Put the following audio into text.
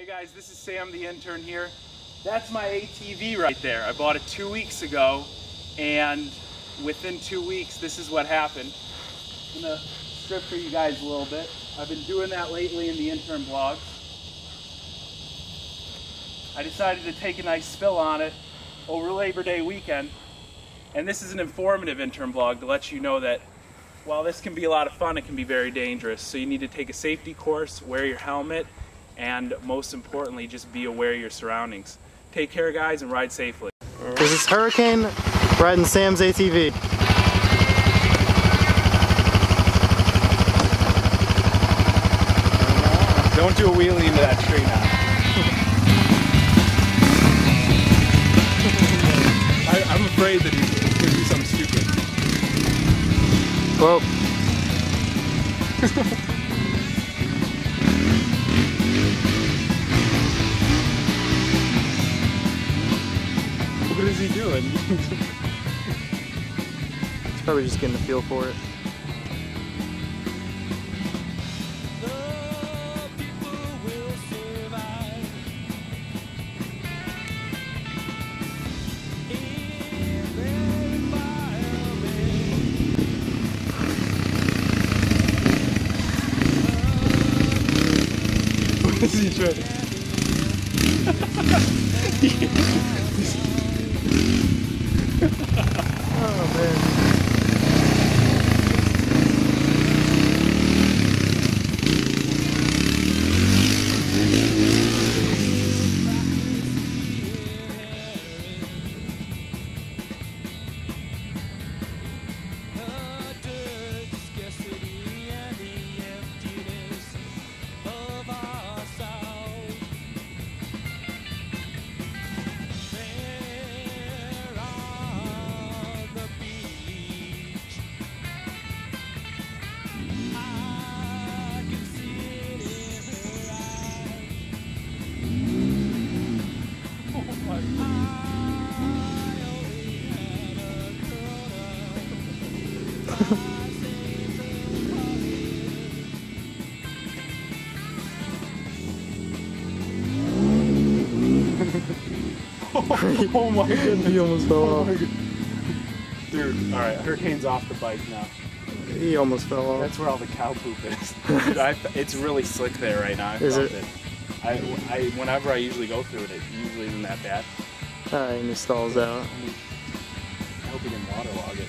Hey guys, this is Sam the intern here. That's my ATV right there. I bought it 2 weeks ago, and within 2 weeks this is what happened. I'm gonna strip for you guys a little bit. I've been doing that lately in the intern vlogs. I decided to take a nice spill on it over Labor Day weekend, and this is an informative intern vlog to let you know that while this can be a lot of fun, it can be very dangerous. So you need to take a safety course, wear your helmet, and most importantly, just be aware of your surroundings. Take care, guys, and ride safely. This is Hurricane riding Sam's ATV. Don't do a wheelie into that tree now. I'm afraid that he's going to do something stupid. Whoa. What is he doing? He's probably just getting a feel for it. What is he trying? Oh man. Oh my goodness. He almost fell off. Dude, alright, Hurricane's off the bike now. He almost fell off. That's where all the cow poop is. Dude, it's really slick there right now. Is it? Whenever I usually go through it, it usually isn't that bad. Alright, and he stalls out. I hope he didn't waterlog it.